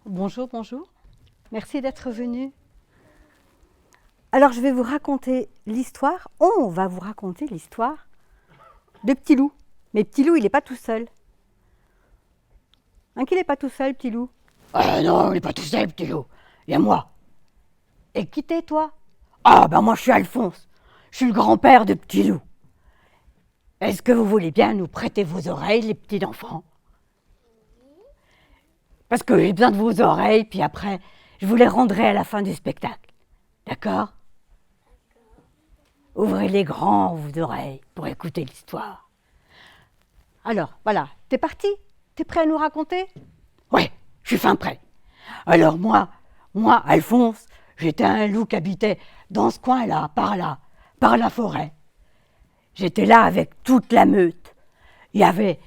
Bonjour, bonjour. Merci d'être venu. Alors, je vais vous raconter l'histoire. On va vous raconter l'histoire de Petit Loup. Mais Petit Loup, il n'est pas tout seul. Hein, qu'il n'est pas tout seul, Petit Loup? Non, il n'est pas tout seul, petit loup. Il y a moi. Et qui t'es, toi? Ah, ben moi je suis Alphonse. Je suis le grand-père de petit loup. Est-ce que vous voulez bien nous prêter vos oreilles, les petits enfants? Parce que j'ai besoin de vos oreilles, puis après, je vous les rendrai à la fin du spectacle. D'accord? Ouvrez les grands, vos oreilles, pour écouter l'histoire. Alors, voilà, t'es parti? T'es prêt à nous raconter? Ouais, je suis fin prêt. Alors moi, Alphonse, j'étais un loup qui habitait dans ce coin-là, par la forêt. J'étais là avec toute la meute. Il y avait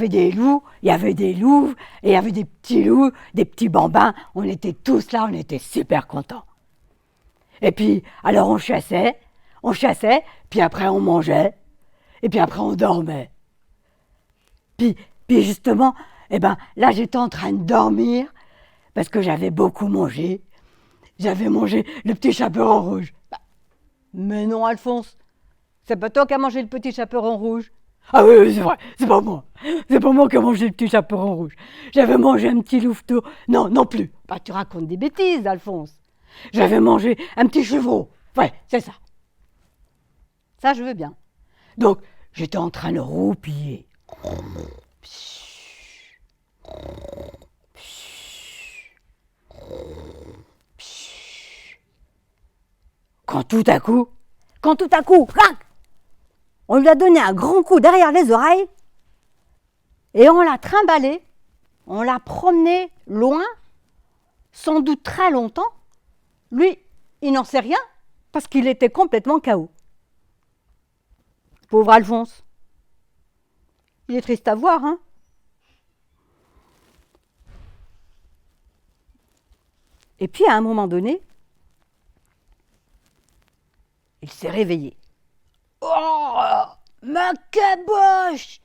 des loups, il y avait des louves, et il y avait des petits loups, des petits bambins. On était tous là, on était super contents. Et puis, alors on chassait, puis après on mangeait, et puis après on dormait. Puis justement, là j'étais en train de dormir, parce que j'avais beaucoup mangé. J'avais mangé le petit chaperon rouge. Mais non, Alphonse, c'est pas toi qui as mangé le petit chaperon rouge. Ah oui, c'est vrai, c'est pas moi. C'est pas moi qui ai mangé le petit chaperon rouge. J'avais mangé un petit louveteau. Non, non plus. Bah, tu racontes des bêtises, Alphonse. J'avais mangé un petit chevreau. Ouais, c'est ça. Ça, je veux bien. Donc, j'étais en train de roupiller. Quand tout à coup, crac, On lui a donné un grand coup derrière les oreilles et on l'a trimballé, on l'a promené loin, sans doute très longtemps. Lui, il n'en sait rien parce qu'il était complètement KO. Pauvre Alphonse. Il est triste à voir, hein? Et puis, à un moment donné, il s'est réveillé. oh, ma caboche!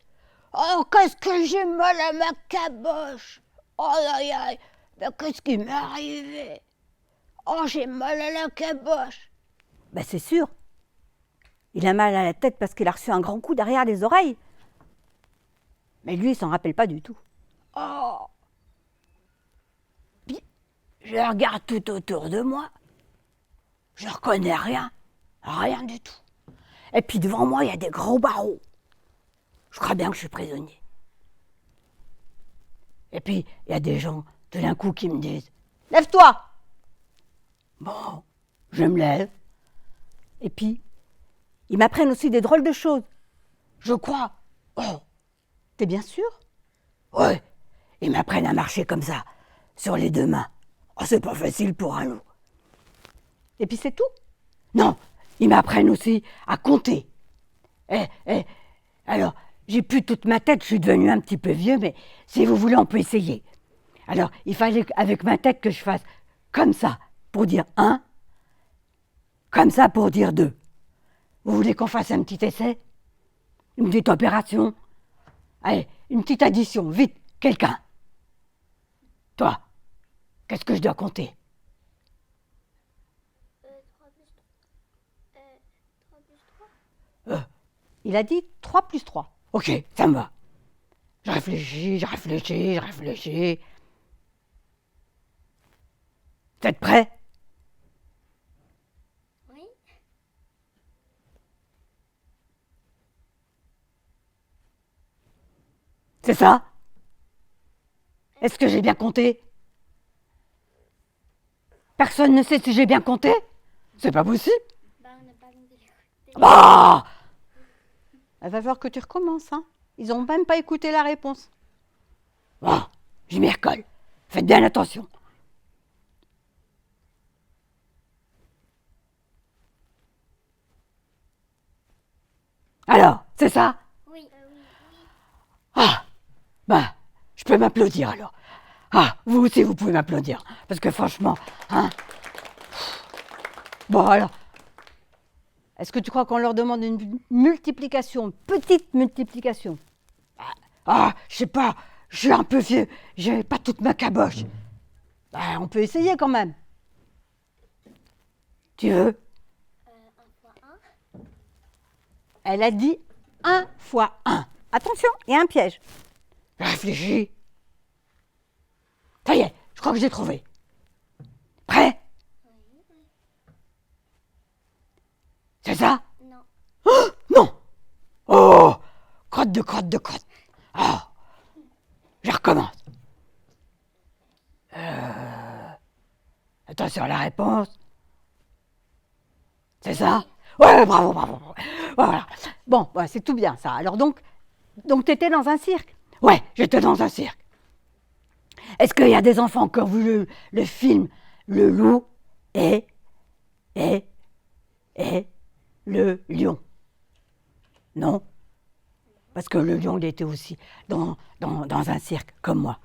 Oh, qu'est-ce que j'ai mal à ma caboche! Oh, aïe, aïe, mais qu'est-ce qui m'est arrivé? Oh, j'ai mal à la caboche! Ben, c'est sûr. Il a mal à la tête parce qu'il a reçu un grand coup derrière les oreilles. Mais lui, il s'en rappelle pas du tout. Oh! Puis, je regarde tout autour de moi. Je ne reconnais rien. Rien du tout. Et puis devant moi, il y a des gros barreaux. Je crois bien que je suis prisonnier. Et puis, il y a des gens, tout d'un coup, qui me disent « Lève-toi !» Bon, je me lève. Et puis, ils m'apprennent aussi des drôles de choses. Je crois. Oh, T'es bien sûr? ouais. Ils m'apprennent à marcher comme ça, sur les deux mains. Oh, c'est pas facile pour un loup. Et puis c'est tout? Non, ils m'apprennent aussi à compter. Alors, j'ai plus toute ma tête, je suis devenu un petit peu vieux, mais si vous voulez, on peut essayer. Alors, il fallait avec ma tête que je fasse comme ça, pour dire 1, comme ça pour dire 2. Vous voulez qu'on fasse un petit essai? Une petite opération? Allez, une petite addition, vite, quelqu'un. Toi, qu'est-ce que je dois compter? 3 plus 3. Il a dit 3 plus 3. Ok, ça me va. Je réfléchis. Vous êtes prêts? Oui. C'est ça? Est-ce que j'ai bien compté? Personne ne sait si j'ai bien compté? C'est pas possible. Bah, on n'a pas compté les côtés. Ah! Il va falloir que tu recommences, hein. Ils n'ont même pas écouté la réponse. Bon, je m'y recolle. Faites bien attention. Alors, c'est ça? Oui. Ah! Ben, je peux m'applaudir alors. Ah, vous aussi, vous pouvez m'applaudir. Parce que franchement, hein? Bon, alors, Est-ce que tu crois qu'on leur demande une multiplication, petite multiplication? ah, je sais pas, je suis un peu vieux, j'ai pas toute ma caboche. On peut essayer quand même. Tu veux? 1 fois 1. Elle a dit 1 fois 1. Attention, il y a un piège. Réfléchis. Ça y est, je crois que j'ai trouvé. Prêt? C'est ça? Non. Oh, non. Oh, crotte de crotte de crotte. Oh, je recommence. Attention à la réponse. C'est ça? Ouais, bravo, bravo, bravo. Voilà. Bon, ouais, c'est tout bien ça. Alors donc tu étais dans un cirque? Ouais, j'étais dans un cirque. Est-ce qu'il y a des enfants qui ont vu le film Le loup et le lion? Non? Parce que le lion, il était aussi dans un cirque, comme moi.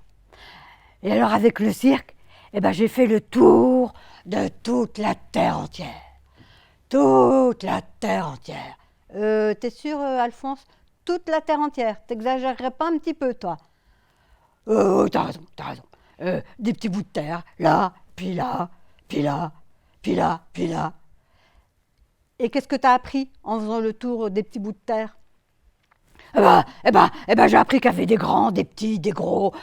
Et alors, avec le cirque, j'ai fait le tour de toute la terre entière. Toute la terre entière. T'es sûr, Alphonse? Toute la terre entière. T'exagérerais pas un petit peu, toi? T'as raison, t'as raison. Des petits bouts de terre, là, puis là, puis là, puis là, puis là. Et qu'est-ce que t'as appris en faisant le tour des petits bouts de terre? J'ai appris qu'il y avait des grands, des petits, des gros,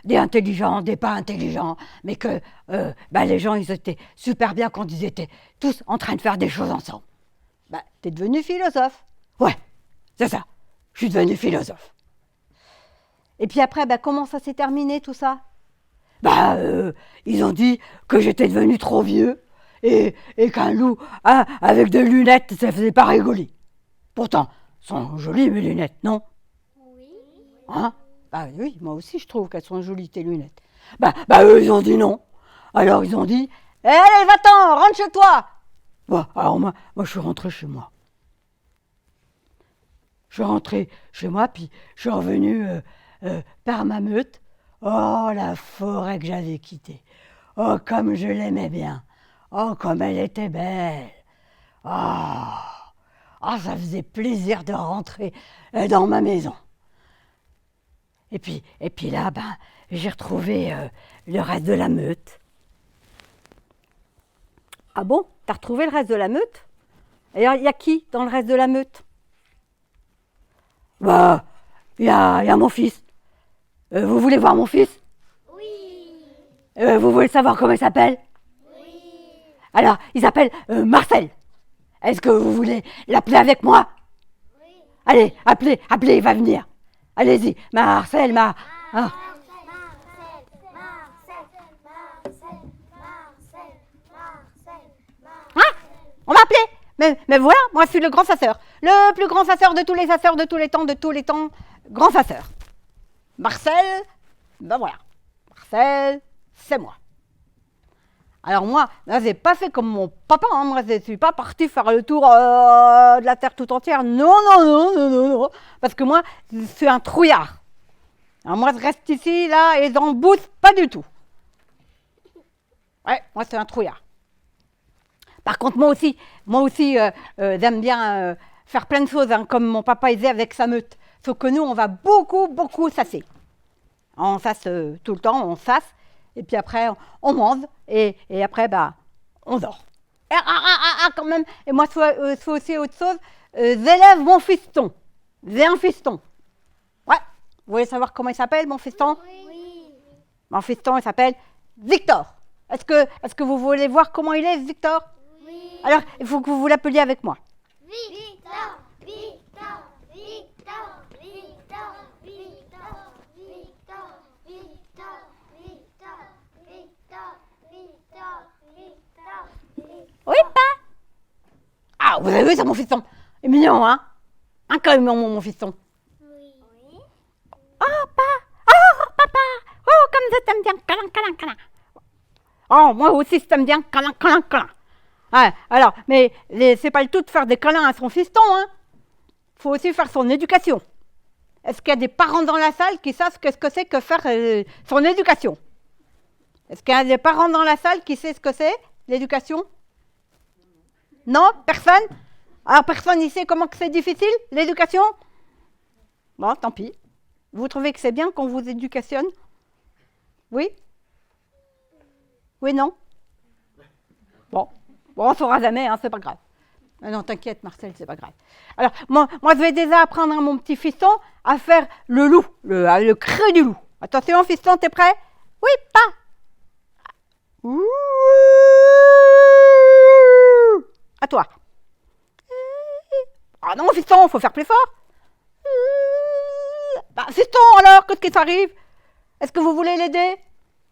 des intelligents, des pas intelligents, mais que les gens, ils étaient super bien quand ils étaient tous en train de faire des choses ensemble. T'es devenu philosophe. Ouais, c'est ça. Je suis devenu philosophe. Et puis après, comment ça s'est terminé tout ça? Ils ont dit que j'étais devenu trop vieux et qu'un loup avec des lunettes, ça faisait pas rigoler. Pourtant, sont jolies mes lunettes, non? Oui. Hein? Oui, moi aussi je trouve qu'elles sont jolies tes lunettes. Eux ils ont dit non. Alors ils ont dit, allez va-t'en, rentre chez toi. Alors moi je suis rentré chez moi. Je suis rentré chez moi puis je suis revenu par ma meute. Oh la forêt que j'avais quittée. Oh comme je l'aimais bien. Oh comme elle était belle. Ça faisait plaisir de rentrer dans ma maison. Et puis là, j'ai retrouvé le reste de la meute. Ah bon? T'as retrouvé le reste de la meute? Et il y a qui dans le reste de la meute? Il y a mon fils. Vous voulez voir mon fils? Oui. Vous voulez savoir comment il s'appelle? Oui. Alors, il s'appelle Marcel. Est-ce que vous voulez l'appeler avec moi? Oui. Allez, appelez, il va venir. Allez-y, Marcel, On m'a appelé. Mais voilà, moi je suis le grand chasseur. Le plus grand chasseur de tous les chasseurs de tous les temps, grand chasseur. Marcel, voilà. Marcel, c'est moi. Alors moi, j'ai pas fait comme mon papa, hein. Moi je suis pas partie faire le tour de la terre tout entière. Non. Parce que moi, je suis un trouillard. Alors moi je reste ici, là, et j'en bouge pas du tout. Ouais, moi c'est un trouillard. Par contre, moi aussi j'aime bien faire plein de choses, hein, comme mon papa faisait avec sa meute. Sauf que nous, on va beaucoup chasser. On chasse tout le temps, on chasse, et puis après, on mange, et après, on dort. Quand même. Et moi, je fais aussi autre chose, j'élève mon fiston. J'ai un fiston. Ouais. Vous voulez savoir comment il s'appelle, mon fiston? Oui. Mon fiston, il s'appelle Victor. Est-ce que vous voulez voir comment il est, Victor? Oui. Alors, il faut que vous l'appeliez avec moi. Victor, Victor, Victor, Victor, Victor, Victor, Victor, Victor, Victor, Victor, Victor, Victor. Oui, pas? Vous avez vu, c'est mon fiston. Il est mignon, hein? Quand même mon fiston. Oui. Papa! Oh, comme je t'aime bien! Câlin! Oh, moi aussi, je t'aime bien! Câlin! Ouais, alors, mais c'est pas le tout de faire des câlins à son fiston, hein? Faut aussi faire son éducation. Est-ce qu'il y a des parents dans la salle qui savent qu'est-ce que c'est que faire son éducation? Est-ce qu'il y a des parents dans la salle qui savent ce que c'est, l'éducation? Non? Personne? Alors, personne ici sait comment que c'est difficile, l'éducation? Bon, tant pis. Vous trouvez que c'est bien qu'on vous éducationne? Oui? Oui, non? Bon, on ne saura jamais, hein, c'est pas grave. Non, t'inquiète, Marcel, c'est pas grave. Alors, moi, je vais déjà apprendre à mon petit fiston à faire le loup, le cri du loup. Attention, fiston, t'es prêt? Oui, pas. Ouh. À toi. Ah non, fiston, faut faire plus fort. Bah, fiston, alors, qu'est-ce qui t'arrive? Est-ce que vous voulez l'aider?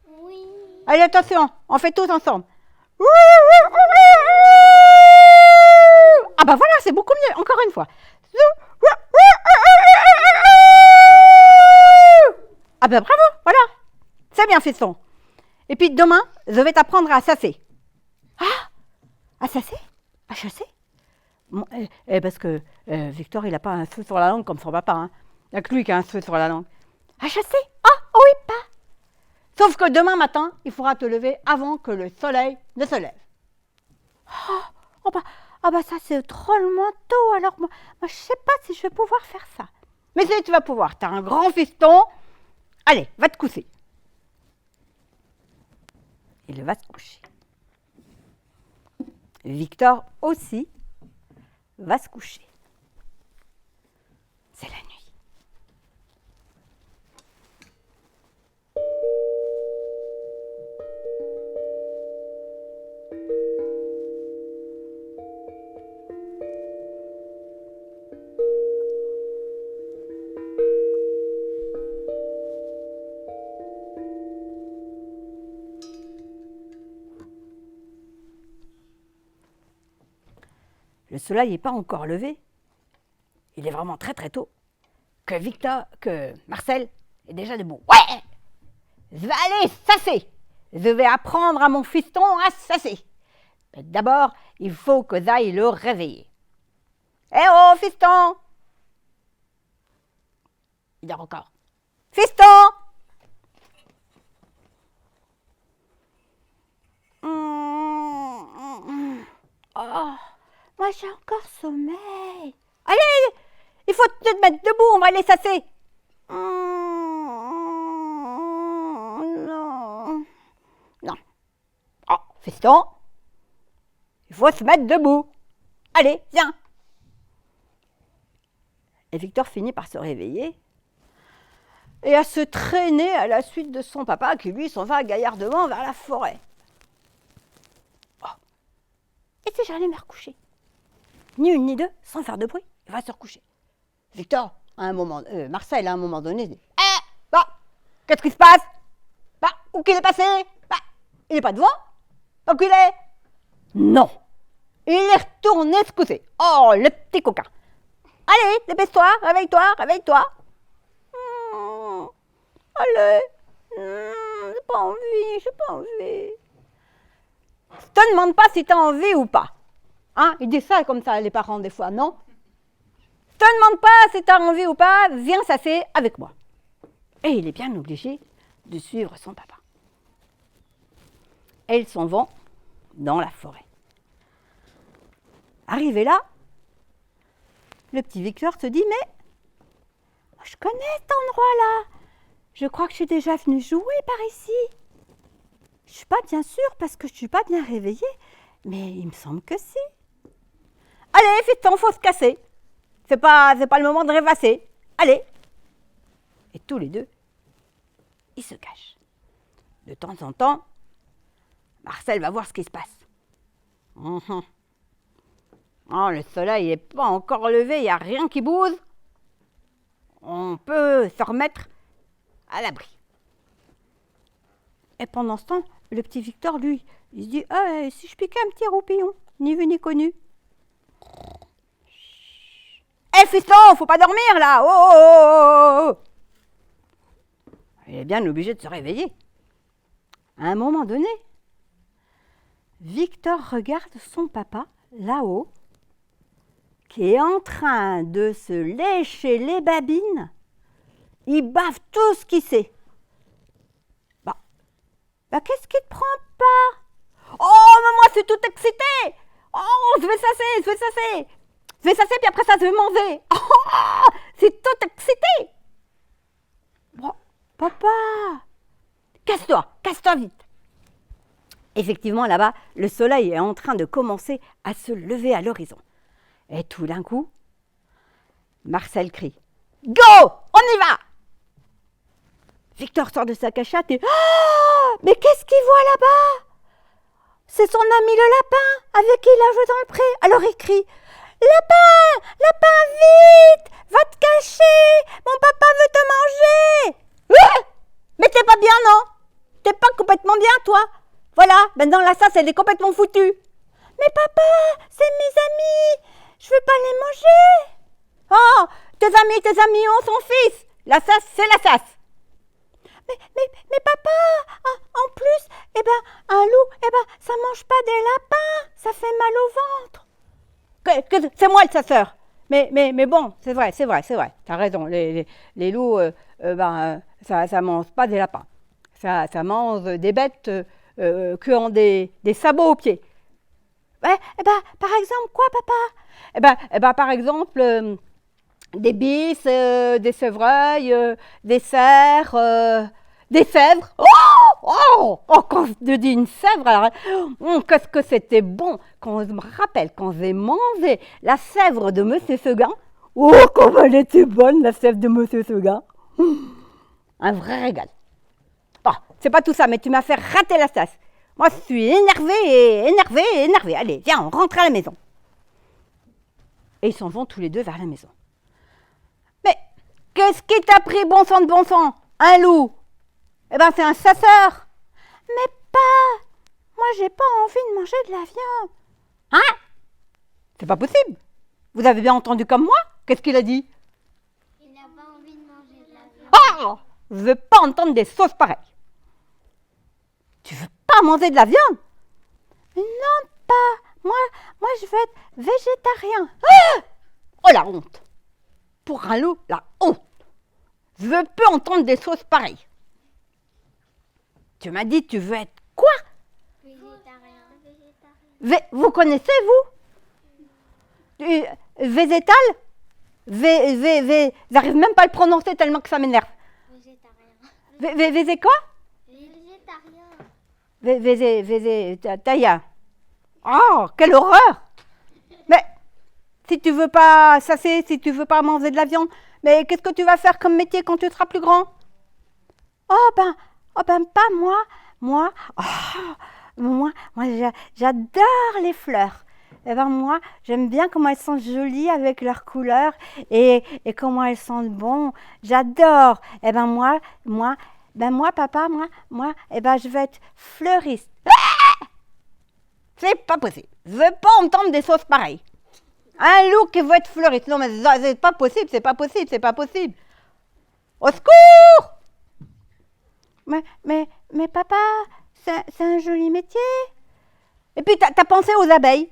Oui. Allez, attention, on fait tous ensemble. Ah bah voilà, c'est beaucoup mieux, encore une fois. Ah bah bravo, voilà. C'est bien, fiston. Et puis demain, je vais t'apprendre à sasser. Ah, à sasser? À chasser? Bon, parce que Victor, il n'a pas un feu sur la langue comme son papa. Hein. Il n'y a que lui qui a un feu sur la langue. À chasser? Ah, oui, pas. Sauf que demain matin, il faudra te lever avant que le soleil ne se lève. Oh bah ça c'est drôlement tôt, alors moi je ne sais pas si je vais pouvoir faire ça. Mais si tu vas pouvoir, tu as un grand fiston. Allez, va te coucher. Il va se coucher. Victor aussi va se coucher. C'est la nuit. Le soleil n'est pas encore levé. Il est vraiment très très tôt. Que Marcel est déjà debout. Ouais! Je vais aller sasser. Je vais apprendre à mon fiston à sasser. Mais d'abord, il faut que j'aille le réveiller. Eh oh, fiston! Il dort encore. Fiston! Oh, moi j'ai encore sommeil. Allez, il faut te mettre debout, on va aller sasser. Non. Non. Oh, fiston, il faut se mettre debout. Allez, viens. Et Victor finit par se réveiller et à se traîner à la suite de son papa qui lui s'en va gaillardement vers la forêt. Oh. Et si j'allais me recoucher? Ni une ni deux, sans faire de bruit, il va se recoucher. Victor, Marcel, à un moment donné, dit bah, qu'est-ce qui se passe? Bah, où qu'il est passé? Bah, il n'est pas devant? Où qu'il est? Non, il est retourné se coucher. Oh, le petit coquin. Allez, dépêche-toi, réveille-toi, réveille-toi. Allez, j'ai pas envie. Je te demande pas si tu as envie ou pas. Hein, ils disent ça comme ça, les parents, des fois, non? Je te demande pas si tu as envie ou pas, viens sasser avec moi. Et il est bien obligé de suivre son papa. Et ils s'en vont dans la forêt. Arrivé là, le petit Victor se dit, mais je connais cet endroit-là. Je crois que je suis déjà venue jouer par ici. Je ne suis pas bien sûre parce que je ne suis pas bien réveillée, mais il me semble que si. Allez, fiston, faut se casser. C'est pas le moment de rêvasser. Allez. Et tous les deux, ils se cachent. De temps en temps, Marcel va voir ce qui se passe. Oh, le soleil n'est pas encore levé, il n'y a rien qui bouge. On peut se remettre à l'abri. Et pendant ce temps, le petit Victor, lui, il se dit si je piquais un petit roupillon, ni vu ni connu. Hé fiston, faut pas dormir là. Oh. Il est bien obligé de se réveiller. À un moment donné, Victor regarde son papa là-haut, qui est en train de se lécher les babines. Il bave tout ce qu'il sait. Bah qu'est-ce qui te prend pas? Oh, mais moi, je suis toute excitée. Oh, je vais sasser. Je vais sasser, puis après ça, je vais manger. Oh, c'est toute excitée. Bon, papa, casse-toi vite. Effectivement, là-bas, le soleil est en train de commencer à se lever à l'horizon. Et tout d'un coup, Marcel crie « Go, on y va !» Victor sort de sa cachette et « Oh, mais qu'est-ce qu'il voit là-bas ?» C'est son ami le lapin avec qui il a joué dans le pré. Alors il crie « Lapin, lapin, vite, va te cacher, mon papa veut te manger !» Mais t'es pas bien, non? T'es pas complètement bien, toi? Voilà, maintenant la sas, elle est complètement foutue. Mais papa, c'est mes amis, je veux pas les manger. Oh, tes amis ont son fils. La sas, c'est la sas. Mais papa, en plus, un loup, ça mange pas des lapins, ça fait mal au ventre. C'est moi le chasseur. Mais bon, c'est vrai, t'as raison, les loups, ça mange pas des lapins. Ça mange des bêtes qui ont des sabots aux pieds. Ouais, par exemple, quoi, papa? Par exemple, des bis, des chevreuils, des cerfs, des chèvres. Oh, quand je dis une chèvre, alors, qu'est-ce que c'était bon quand je me rappelle, quand j'ai mangé la chèvre de Monsieur Seguin. Oh, comme elle était bonne, la chèvre de Monsieur Seguin. Un vrai régal. Bon, c'est pas tout ça, mais tu m'as fait rater la chasse. Moi, je suis énervée. Allez, viens, on rentre à la maison. Et ils s'en vont tous les deux vers la maison. Mais qu'est-ce qui t'a pris, bon sang? Un loup? C'est un chasseur. Mais pas, moi, j'ai pas envie de manger de la viande. Hein? C'est pas possible. Vous avez bien entendu comme moi? Qu'est-ce qu'il a dit? Il n'a pas envie de manger de la viande. Oh, je veux pas entendre des sauces pareilles. Tu veux pas manger de la viande? Non, pas. Moi, je veux être végétarien. Ah! Oh, la honte. Pour un loup, la honte. Je veux plus entendre des sauces pareilles. Tu m'as dit, tu veux être quoi? Végétarien. Vous connaissez, vous? Végétal? J'arrive même pas à le prononcer tellement que ça m'énerve. Végétarien. Vézé quoi? Végétarien. Végétarien. Oh, quelle horreur! Mais si tu veux pas chasser, si tu veux pas manger de la viande, mais qu'est-ce que tu vas faire comme métier quand tu seras plus grand? Oh ben pas moi. Moi, j'adore les fleurs. Moi, j'aime bien comment elles sont jolies avec leurs couleurs et comment elles sentent bon. J'adore. Moi, papa, je vais être fleuriste. Ah! C'est pas possible. Je veux pas entendre des sauces pareilles. Un loup qui veut être fleuriste. Non, mais c'est pas possible. Au secours! Mais papa, c'est un joli métier. Et puis, t'as pensé aux abeilles.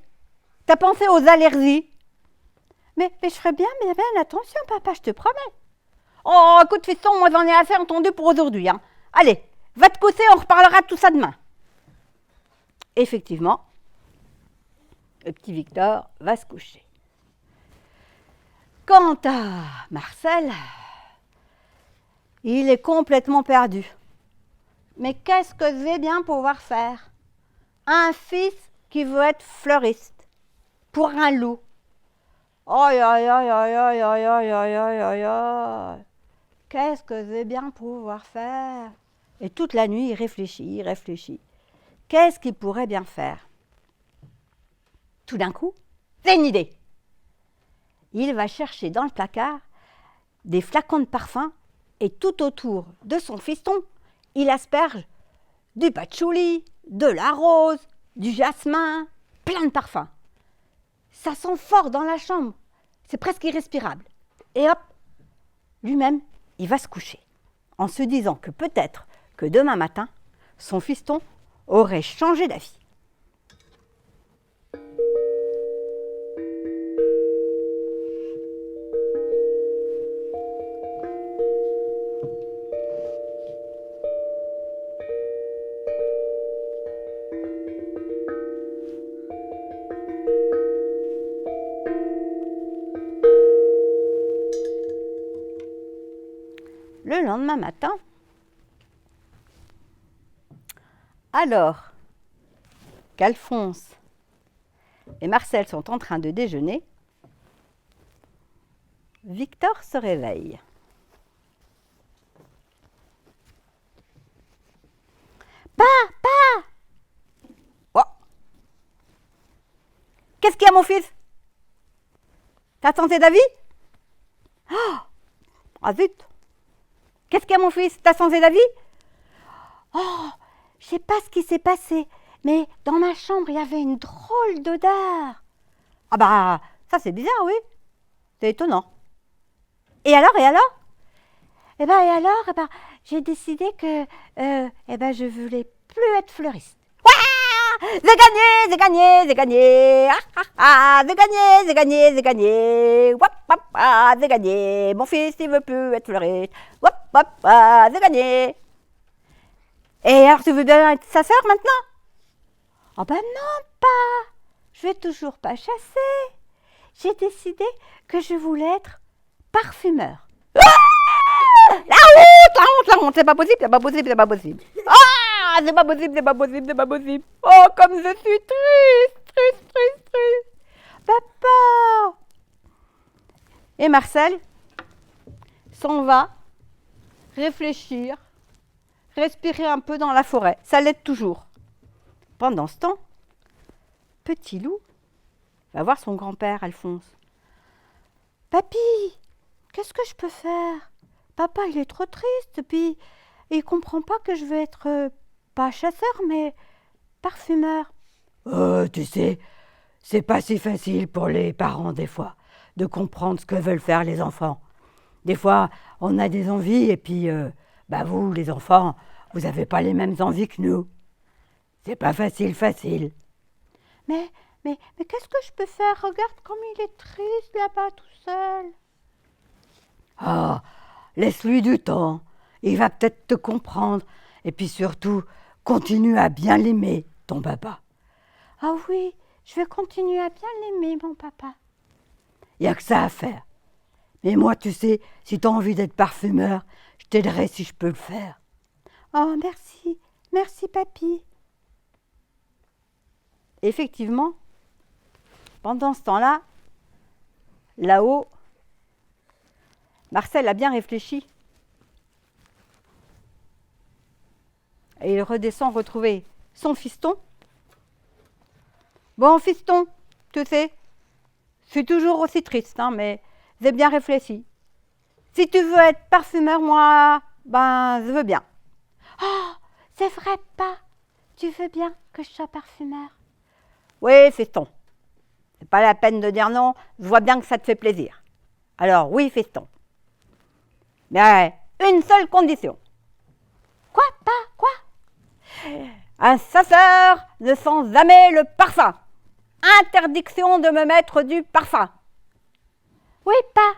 T'as pensé aux allergies. Mais je ferais bien attention, papa, je te promets. Oh, écoute, fiston, moi, j'en ai assez entendu pour aujourd'hui. Hein. Allez, va te coucher, on reparlera de tout ça demain. Effectivement, le petit Victor va se coucher. Quant à Marcel, il est complètement perdu. Mais qu'est-ce que je vais bien pouvoir faire? Un fils qui veut être fleuriste pour un loup. Aïe, aïe, aïe, aïe, aïe, aïe, aïe, aïe, aïe, aïe, aïe. Qu'est-ce que je vais bien pouvoir faire? Et toute la nuit, il réfléchit. Qu'est-ce qu'il pourrait bien faire? Tout d'un coup, c'est une idée. Il va chercher dans le placard des flacons de parfum et tout autour de son fiston, il asperge du patchouli, de la rose, du jasmin, plein de parfums. Ça sent fort dans la chambre, c'est presque irrespirable. Et hop, lui-même, il va se coucher, en se disant que peut-être que demain matin, son fiston aurait changé d'avis. Le lendemain matin, alors, qu'Alphonse et Marcel sont en train de déjeuner, Victor se réveille. Papa! Oh. Qu'est-ce qu'il y a, mon fils? T'as changé d'avis? Oh. Ah zut! Qu'est-ce qu'il y a, mon fils? T'as changé d'avis? Oh, je sais pas ce qui s'est passé, mais dans ma chambre, il y avait une drôle d'odeur. Ah bah, ça c'est bizarre, oui. C'est étonnant. Et alors, et alors? Eh ben, j'ai décidé que, je voulais plus être fleuriste. Ouah! J'ai gagné! J'ai gagné! Wap, wap, ah, j'ai gagné! Mon fils, il veut plus être fleuriste. Wap, wap, ah, j'ai gagné! Et alors, tu veux bien être sa sœur maintenant? Oh ben non, pas! Je vais toujours pas chasser. J'ai décidé que je voulais être parfumeur. Ah, la honte, c'est pas possible, c'est pas possible, c'est pas possible. Ah, c'est pas possible, c'est pas possible, c'est pas possible. Oh, comme je suis triste. Papa! Et Marcel s'en va réfléchir, respirer un peu dans la forêt. Ça l'aide toujours. Pendant ce temps, Petit Loup va voir son grand-père, Alphonse. Papy, qu'est-ce que je peux faire? Papa, il est trop triste, puis il comprend pas que je veux être pas chasseur, mais parfumeur. Tu sais, c'est pas si facile pour les parents des fois de comprendre ce que veulent faire les enfants. Des fois, on a des envies et puis, vous, les enfants, vous n'avez pas les mêmes envies que nous. C'est pas facile. Mais qu'est-ce que je peux faire? Regarde comme il est triste là-bas tout seul. Ah, laisse-lui du temps. Il va peut-être te comprendre. Et puis surtout, continue à bien l'aimer, ton papa. Ah oui, je vais continuer à bien l'aimer, mon papa. Il n'y a que ça à faire. Mais moi, tu sais, si tu as envie d'être parfumeur, je t'aiderai si je peux le faire. Oh, merci, papy. Effectivement, pendant ce temps-là, là-haut, Marcel a bien réfléchi. Et il redescend retrouver son fiston. Bon, fiston, tu sais, je suis toujours aussi triste, mais j'ai bien réfléchi. Si tu veux être parfumeur, moi, je veux bien. Oh, c'est vrai, pas. Tu veux bien que je sois parfumeur? Oui, fiston. C'est pas la peine de dire non, je vois bien que ça te fait plaisir. Alors, oui, fiston. Mais une seule condition. Quoi? Un chasseur ne sent jamais le parfum. Interdiction de me mettre du parfum. Oui, pas.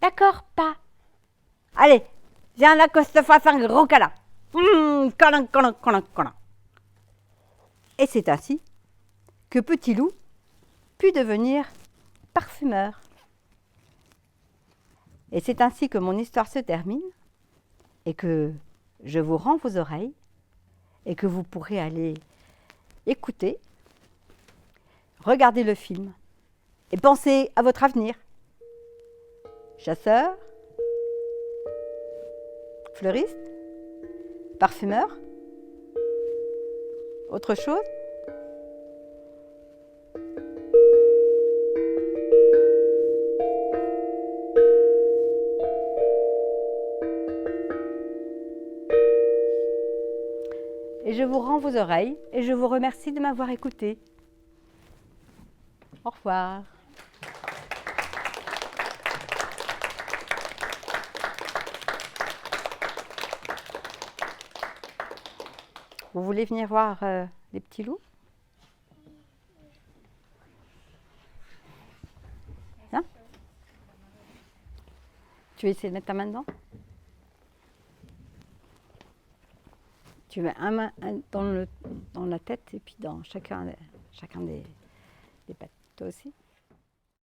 D'accord, pas. Allez, viens là que je te fasse un gros câlin. Câlin. Et c'est ainsi que Petit Loup put devenir parfumeur. Et c'est ainsi que mon histoire se termine et que je vous rends vos oreilles et que vous pourrez aller écouter, regarder le film et penser à votre avenir. Chasseur, fleuriste, parfumeur, autre chose? Et je vous rends vos oreilles et je vous remercie de m'avoir écouté. Au revoir. Vous voulez venir voir les petits loups? Hein? Tu veux essayer de mettre ta main dedans? Tu mets un dans la tête et puis dans chacun des pattes. Toi aussi?